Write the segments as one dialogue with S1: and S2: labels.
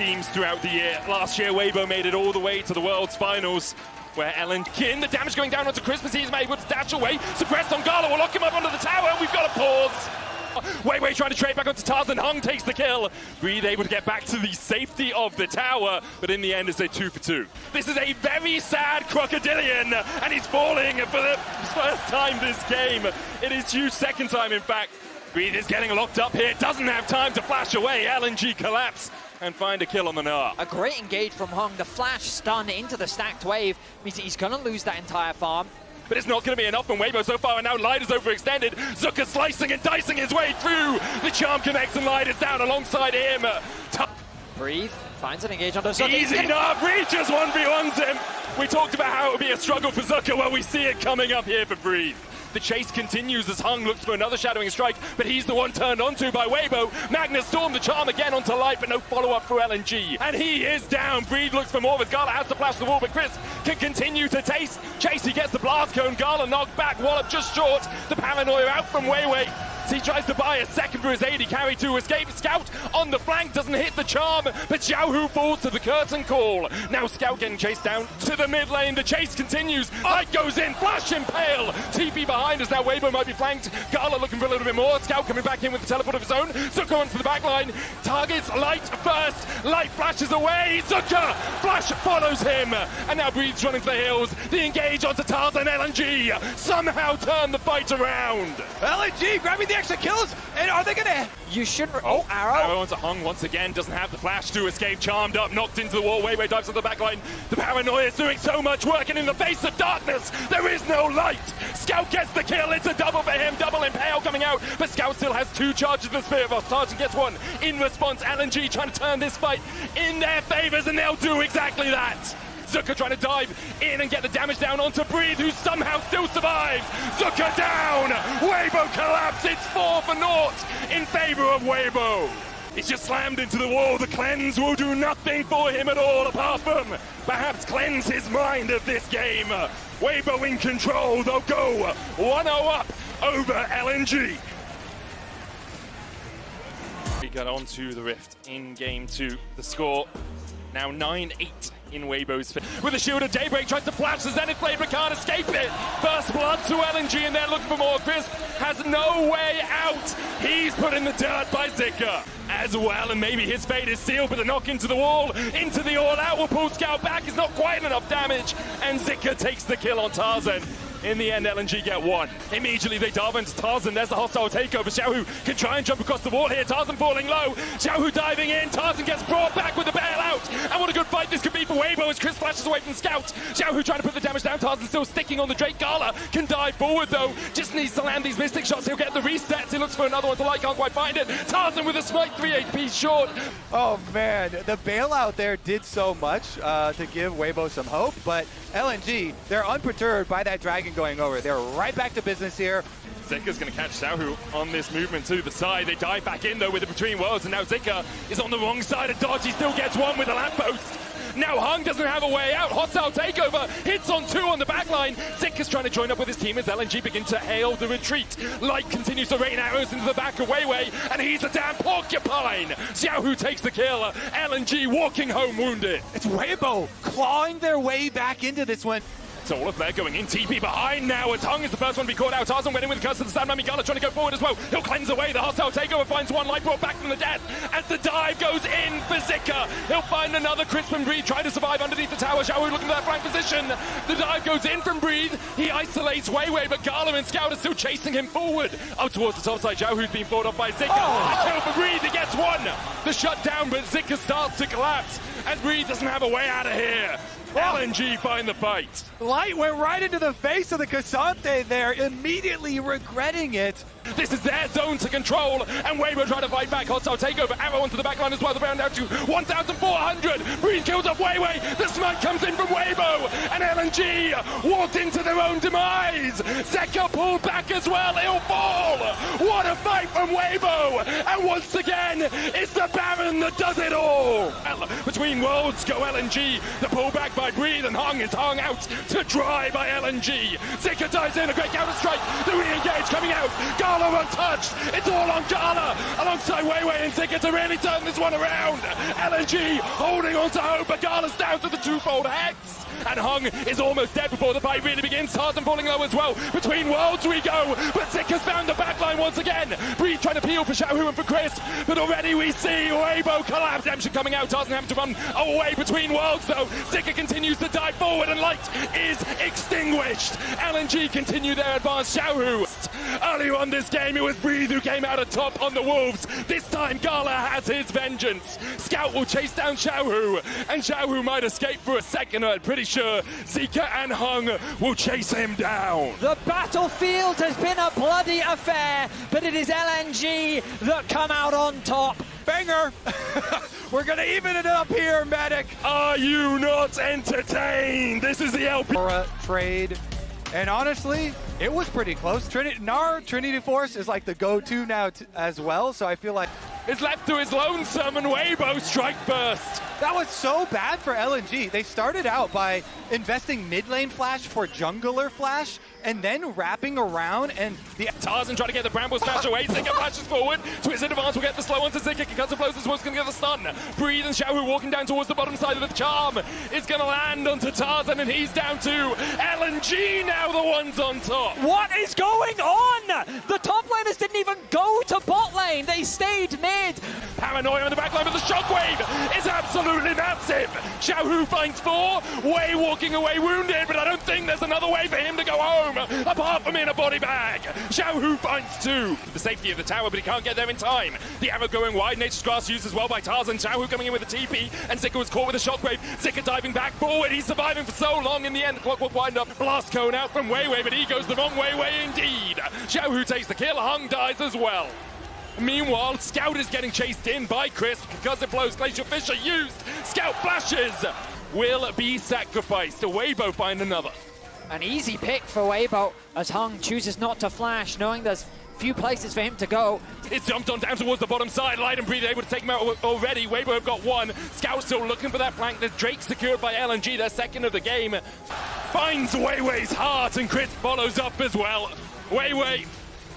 S1: teams throughout the year. Last year, Weibo made it all the way to the World's Finals, where LNG, the damage going down onto Christmas, he's able to dash away. Suppressed on Gala will lock him up under the tower. We've got a pause. Weibo trying to trade back onto Tarzan. Hung takes the kill. Breathe able to get back to the safety of the tower, but in the end it's a 2 for 2. This is a very sad Crocodilian, and he's falling for the first time this game. It is huge, second time in fact. Breathe is getting locked up here, doesn't have time to flash away. LNG collapse and find a kill on the Gnar.
S2: A great engage from Hung. The flash stun into the stacked wave means that he's going to lose that entire farm.
S1: But it's not going to be enough from Weibo so far, and now Light is overextended. Zucker slicing and dicing his way through. The charm connects and Light is down alongside him.
S2: Breathe, finds an engage onto Zucker.
S1: Easy enough, Breathe just 1v1s him. We talked about how it would be a struggle for Zucker. Well, we see it coming up here for Breathe. The chase continues as Hung looks for another shadowing strike, but he's the one turned onto by Weibo. Magnus Storm the charm again onto Light, but no follow-up through LNG. And he is down. Breed looks for more as Gala has to flash the wall, but Chris can continue to chase. He gets the blast cone. Gala knocked back. Wallop just short. The paranoia out from Weiwei. He tries to buy a second for his AD carry to escape. Scout on the flank doesn't hit the charm, but Xiaohu falls to the curtain call. Now Scout getting chased down to the mid lane. The chase continues. Light goes in, flash impale. TP behind us now. Weibo might be flanked. Gala looking for a little bit more. Scout coming back in with the teleport of his own. Zucker onto the back line. Targets Light first. Light flashes away. Zucker flash follows him. And now Breathes running for the hills. The engage onto Tarzan. LNG somehow turn the fight around.
S3: LNG grabbing the extra kills, and are they gonna?
S2: You should.
S1: Oh,
S2: arrow
S1: onto Hung once again. Doesn't have the flash to escape. Charmed up, knocked into the wall. Weiwei dives on the back line. The paranoia is doing so much work, and in the face of darkness, there is no light. Scout gets the kill. It's a double for him. Double impale coming out, but Scout still has 2 charges of the Spirit Boss. Tarzan gets 1 in response. LNG trying to turn this fight in their favors, and they'll do exactly that. Zucker trying to dive in and get the damage down onto Breathe, who somehow still survives. Zucker down! Weibo collapse! It's 4 for 0 in favor of Weibo. He's just slammed into the wall. The cleanse will do nothing for him at all, apart from perhaps cleanse his mind of this game. Weibo in control. They'll go 1-0 up over LNG. We got onto the Rift in game 2. The score now 9-8 in Weibo's favor. With the shield of Daybreak, tries to flash the Zenith Blade, but can't escape it. First blood to LNG, and they're looking for more. Crisp has no way out. He's put in the dirt by Zika as well, and maybe his fate is sealed, but the knock into the wall, into the all-out will pull Scout back. Is not quite enough damage, and Zika takes the kill on Tarzan. In the end, LNG get 1. Immediately they dive into Tarzan. There's the hostile takeover. Xiaohu can try and jump across the wall here. Tarzan falling low. Xiaohu diving in. Tarzan gets brought back with the bailout. And what a good fight this could be for Weibo as Chris flashes away from Scout. Xiaohu trying to put the damage down. Tarzan still sticking on the Drake. Gala can dive forward though. Just needs to land these Mystic shots. He'll get the resets. He looks for another one to Light. Can't quite find it. Tarzan with a smite 3 HP short.
S3: Oh man, the bailout there did so much to give Weibo some hope, but LNG, they're unperturbed by that dragon going over. They're right back to business here.
S1: Zika's going to catch Xiaohu on this movement to the side. They dive back in though with the Between Worlds, and now Zika is on the wrong side of dodge. He still gets 1 with a lamppost. Now Hung doesn't have a way out. Hostile takeover, hits on 2 on the back line. Zika's trying to join up with his team as LNG begin to hail the retreat. Light continues to rain arrows into the back of Weiwei, and he's a damn porcupine. Xiaohu takes the kill. LNG walking home wounded.
S3: It's Weibo clawing their way back into this one.
S1: So all of Flair going in, TP behind now as Hung is the first one to be caught out. Tarzan went in with the curse of the Sandman. Gala trying to go forward as well. He'll cleanse away. The hostile takeover finds 1. Light brought back from the dead as the dive goes in for Zika. He'll find another Crisp and Breathe trying to survive underneath the tower. Xiaohu looking for that flank position. The dive goes in from Breathe. He isolates Weiwei, but Gala and Scout are still chasing him forward. Up towards the top side, Xiaohu's being fought off by Zika. A kill for Breathe. He gets 1. The shutdown, but Zika starts to collapse as Breathe doesn't have a way out of here. LNG find the fight.
S3: Light went right into the face of the Cassante there, immediately regretting it.
S1: This is their zone to control, and Weibo trying to fight back. Hostile takeover, arrow onto the back line as well. The round down to 1,400. Breathe kills off Weiwei. The smite comes in from Weibo, and LNG walked into their own demise. Zeka pulled back as well. He'll fall. What a fight from Weibo. And once again, it's the Baron that does it all. Between worlds go LNG. The pullback by Breathe, and Hung is hung out to dry by LNG. Zeka dives in, a great counter strike. The re-engage coming out. Gala untouched. It's all on Gala alongside Weiwei and Zika to really turn this one around. LNG holding on to hope, but Gala's down to the twofold Hex. And Hung is almost dead before the fight really begins. Tarzan falling low as well. Between worlds we go, but Zika's found the backline once again. Breeze trying to peel for Xiaohu and for Chris, but already we see Weibo collapse. Redemption coming out. Tarzan having to run away between worlds though. Zika continues to dive forward and light is extinguished. LNG continue their advance. Xiaohu. Earlier on this game, it was Breeze who came out atop on the Wolves. This time, Gala has his vengeance. Scout will chase down Xiaohu, and Xiaohu might escape for a second. I'm pretty sure Zika and Hung will chase him down.
S2: The battlefield has been a bloody affair, but it is LNG that come out on top.
S3: Banger! We're gonna even it up here, Medic.
S1: Are you not entertained? This is the LP.
S3: Trade. And honestly, it was pretty close. Trinity Force is like the go-to now as well, so I feel like
S1: is left to his lonesome and Weibo strike burst.
S3: that was so bad for LNG. They started out by investing mid lane flash for jungler flash, and then wrapping around and the
S1: Tarzan trying to get the Bramble Smash away. Zika flashes forward. Twisted advance will get the slow onto Zika. Concussive blows as well as going to get the stun. Breathe and Xiaohu walking down towards the bottom side of the charm. It's going to land onto Tarzan and he's down to LNG now, the ones on top.
S2: What is going on? The top laners didn't even go to bot lane. They stayed mid.
S1: Paranoia on the back line, but the shockwave is absolutely massive. Xiaohu finds 4. Wei walking away wounded, but I don't think there's another way for him to go home apart from in a body bag. Xiaohu finds 2. The safety of the tower, but he can't get there in time. The arrow going wide. Nature's Grass used as well by Tarzan. Xiaohu coming in with a TP, and Zika was caught with a shockwave. Zika diving back forward. He's surviving for so long. In the end, the clock will wind up. Blast cone out from Weiwei, but he goes the wrong way indeed. Xiaohu takes the kill. Hung dies as well. Meanwhile, Scout is getting chased in by Chris. Concussive blows. Glacial Fisher used. Scout flashes will be sacrificed. Weibo find another.
S2: An easy pick for Weibo as Hung chooses not to flash, knowing there's few places for him to go.
S1: It's jumped on down towards the bottom side. Light and Breathe able to take him out already. Weibo have got 1. Scout still looking for that flank. There's Drake secured by LNG, their second of the game. Finds Weiwei's heart, and Chris follows up as well. Weiwei,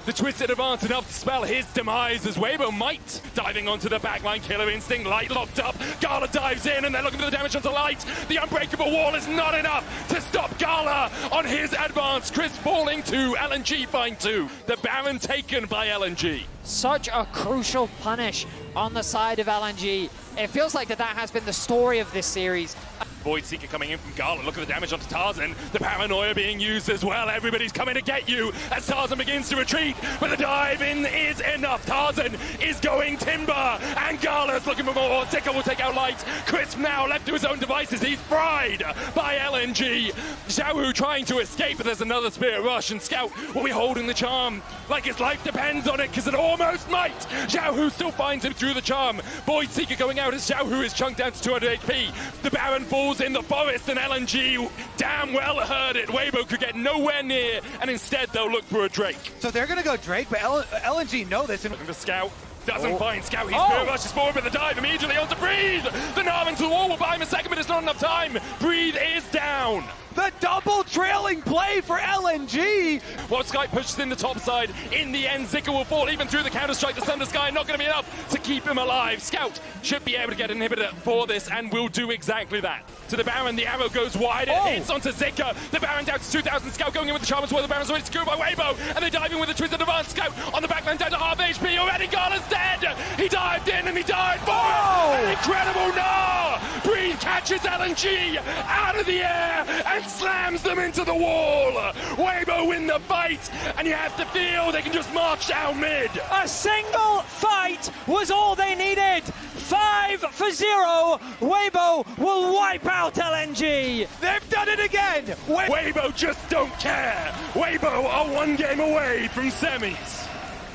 S1: the twisted advance enough to spell his demise as Weibo might. Diving onto the backline, Killer Instinct, Light locked up. Gala dives in and they're looking for the damage onto Light. The unbreakable wall is not enough to stop Gala on his advance. Chris falling to LNG find 2. The Baron taken by LNG.
S2: Such a crucial punish on the side of LNG. It feels like that has been the story of this series.
S1: Void Seeker coming in from Gala. Look at the damage onto Tarzan. The paranoia being used as well. Everybody's coming to get you as Tarzan begins to retreat. But the dive in is enough. Tarzan is going timber. And Gala's looking for more. Zika will take out Light. Chris now left to his own devices. He's fried by LNG. Xiaohu trying to escape, but there's another Spirit Rush. And Scout will be holding the charm like his life depends on it, because it almost might. Xiaohu still finds him through the charm. Void Seeker going out as Xiaohu is chunked down to 200 HP. The Baron falls in the forest, and LNG damn well heard it. Weibo could get nowhere near, and instead they'll look for a Drake.
S3: So they're gonna go Drake, but LNG know this. And
S1: looking for Scout. Doesn't find Scout. He's Spirit rushes forward with the dive immediately onto Breathe. The Narv into the wall will buy him a second, but it's not enough time. Breathe is down.
S3: The double trailing play for LNG.
S1: While Sky pushes in the top side, in the end, Zika will fall even through the counter-strike. The Thunder Sky not going to be enough to keep him alive. Scout should be able to get an inhibitor for this and will do exactly that. To the Baron, the arrow goes wide. It hits onto Zika. The Baron down to 2,000. Scout going in with the charm as well. The Baron's already secured by Weibo, and they dive in with a twisted advance. Scout on the backline down to half HP. Already Gala's dead. He dived in and he died for it. An incredible Gnar. Breathe catches LNG out of the air and slams them into the wall. Weibo win the fight, and you have to feel they can just march down mid.
S2: A single fight was all they needed. 5-0. Weibo will wipe out LNG.
S3: They've done it again.
S1: Weibo just don't care. Weibo are 1 game away from semis.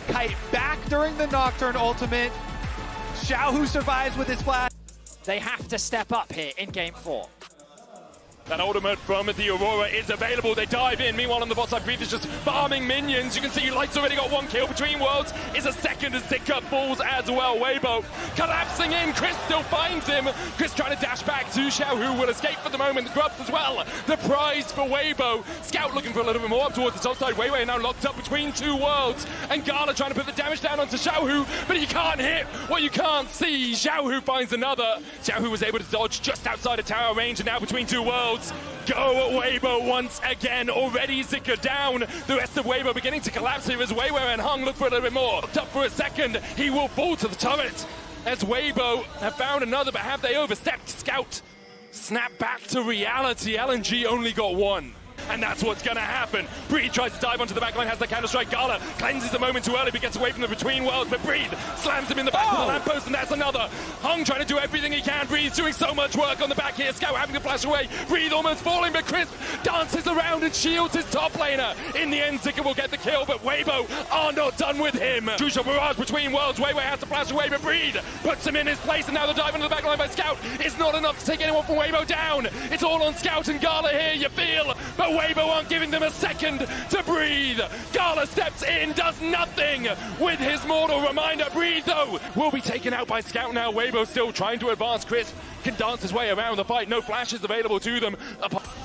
S3: Kite back during the Nocturne ultimate. Xiaohu survives with his flash.
S2: They have to step up here in game 4.
S1: That ultimate from the Aurora is available. They dive in. Meanwhile, on the bot side, Breathe is just farming minions. You can see Light's already got 1 kill. Between Worlds is a second as Zika falls as well. Weibo collapsing in. Chris still finds him. Chris trying to dash back to Xiao, who will escape for the moment. The Grubs as well. The prize for Weibo. Scout looking for a little bit more up towards the top side. Weiwei now locked up between 2 Worlds. And Gala trying to put the damage down onto Xiaohu, but he can't hit what you can't see. Xiaohu finds another. Xiaohu was able to dodge just outside of tower range, and now between 2 Worlds. Go Weibo once again. Already Zika down. The rest of Weibo beginning to collapse here as Weiwei and Hung look for a little bit more. Up for a second. He will fall to the turret as Weibo have found another, but have they overstepped? Scout snap back to reality. LNG only got 1. And that's what's going to happen. Breed tries to dive onto the backline, has the counter-strike. Gala cleanses the moment too early, but gets away from the between worlds. But Breed slams him in the back of the lamppost, and that's another. Hung trying to do everything he can. Breed's doing so much work on the back here. Scout having to flash away. Breed almost falling, but Crisp dances around and shields his top laner. In the end, Zika will get the kill, but Weibo are not done with him. Crucial barrage between worlds. Weiwei has to flash away, but Breed puts him in his place, and now the dive into the backline by Scout is not enough to take anyone from Weibo down. It's all on Scout and Gala here, you feel, but Weibo aren't giving them a second to breathe. Gala steps in, does nothing with his mortal reminder. Breathe, though, will be taken out by Scout now. Weibo still trying to advance. Chris can dance his way around the fight. No flashes available to them.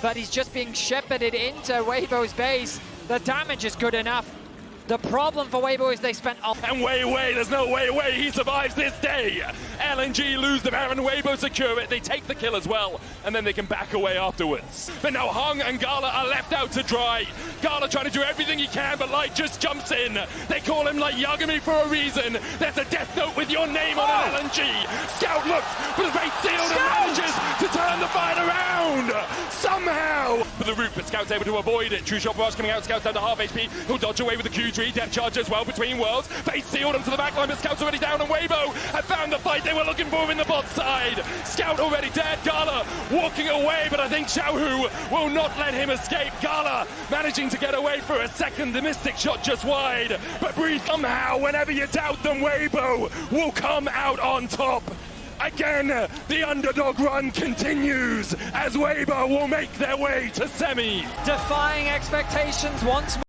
S2: But he's just being shepherded into Weibo's base. The damage is good enough. The problem for Weibo is they spent all...
S1: And Weiwei, there's no way he survives this day. LNG lose the Baron, Weibo secure it. They take the kill as well, and then they can back away afterwards. But now Hung and Gala are left out to dry. Gala trying to do everything he can, but Light just jumps in. They call him Light Yagami for a reason. There's a death note with your name on an LNG. Scout looks for the great seal and manages to turn the fight around. Somehow. For the root, but Scout's able to avoid it. True shot barrage coming out. Scout's down to half HP. He'll dodge away with the Q3. Depth charge as well between worlds. Face sealed him to the backline, but Scout's already down, and Weibo have found the fight they were looking for in the bot side. Scout already dead. Gala walking away, but I think Xiaohu will not let him escape. Gala managing to get away for a second. The Mystic shot just wide, but Breathe somehow, whenever you doubt them, Weibo will come out on top. Again, the underdog run continues as Weibo will make their way to semi.
S2: Defying expectations once more.